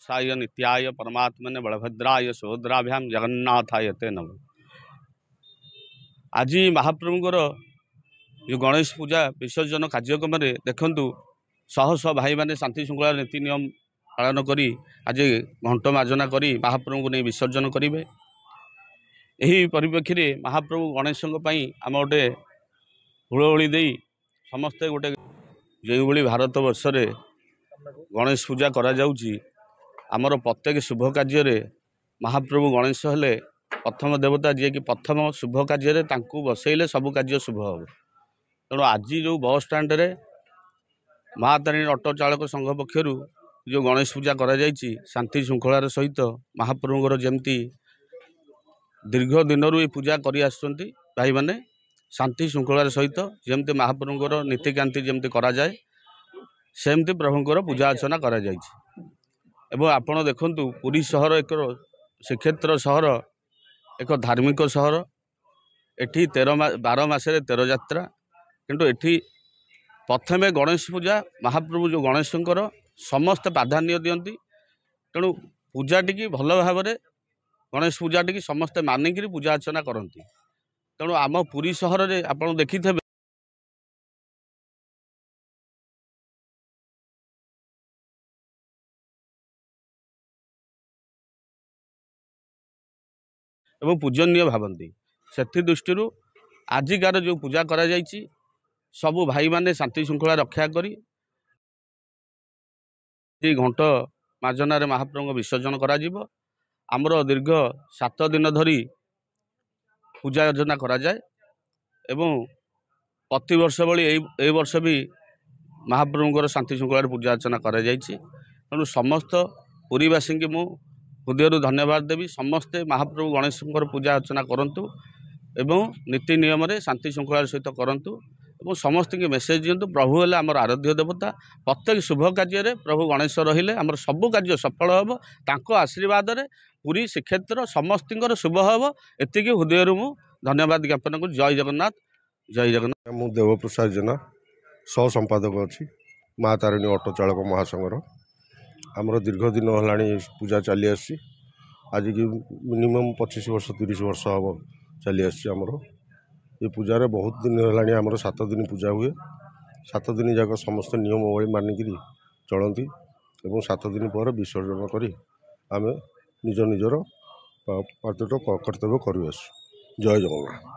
साय नित्याय परमात्मने बलभद्राय सुभद्राभ्याम जगन्नाथाय ते नमः। आज महाप्रभुଙ୍କର जो गणेश पूजा विसर्जन कार्यक्रम में देखु शह शह भाई मैंने शांति श्रृंखला नीति नियम पालन करी आज घंट मार्जना करी महाप्रभु को नहीं विसर्जन करेंगे। यही परिप्रेक्षी में महाप्रभु गणेश आम गोटे हुलहुली दे समस्ते गोटे जो भाई भारत वर्ष रे गणेश पूजा करा जाउची आमर प्रत्येक शुभ कार्य महाप्रभु गणेश हेले प्रथम देवता जी कि प्रथम शुभ कार्य बसैले सब कार्य शुभ हम। तेणु आज जो बस स्टाण्ड रे महातारिणी ऑटो चालक संघ पक्षर जो गणेश पूजा करा जायछि शांति श्रृंखलार सहित महाप्रभुଙ୍କର जेमती दीर्घ दिन ये पूजा करी आसुचंती भाई माने शांति श्रृंखलार सहित जेमती महाप्रभुଙ୍କର नीतिकांति जेमती करा जाए सेमती प्रभुଙ୍କର पूजा अर्चना करा जायछि। एवं आपण देखंतु पुरी शहर एक श्रीक्षेत्र शहर एक धार्मिक शहर एठी 12 मासरे 13 यात्रा किंतु एठी प्रथमे गणेश पूजा महाप्रभु जो गणेशंकर समस्त प्राधान्य दियंती। तेणु पूजाटी की भल भाव में गणेश पूजाटी की समस्ते मानिक पूजा अर्चना करती। तेणु आम पुरी सहर में आप देखी एवं पूजनीय भावती से दृष्टि आजिकार जो पूजा करा जायछि सबु भाई माने शांति श्रृंखला रक्षा करी घंट मार्जन महाप्रभु विसर्जन करा जिवो। आमर दीर्घ 7 दिन धरी पूजा अर्चना करा जाए एवं प्रति वर्ष भली ए वर्ष भी महाप्रभुଙ୍କର शांति श्रृंखला पूजा अर्चना करा जायछि। तेणु समस्त पुरीवासी की मु हृदय धन्यवाद देवी। समस्ते महाप्रभु गणेशंकर पूजा अर्चना करंतु एवं नीति नियम रे शांति श्रृंखला सहित करंतु एवं समस्त की मेसेज दिंतु। प्रभु हेले आमर आराध्य देवता प्रत्येक शुभ कार्य प्रभु गणेश रहिले आमर सब कार्य सफल हम। तांको आशीर्वाद रे पूरी श्रीक्षेत्र समस्तर शुभ हम। एति हृदय मु धन्यवाद ज्ञापन कर। जय जगन्नाथ जय जगन्नाथ। मु देवप्रसाद जेना सह संपादक अच्छी माँ तारिणी ऑटो चालक महासंघर आमर दीर्घ दिन है पूजा चली आसी आज की मिनिमम 25 वर्ष 30 वर्ष हम चली आमर ये पूजार बहुत दिन है आमर 7 दिन पूजा हुए। 7 दिन जाक समस्त नियम वही मानिक चलती और 7 दिन पर विसर्जन करी आम निज निजर कर्तव्य कर। जय जगन्नाथ।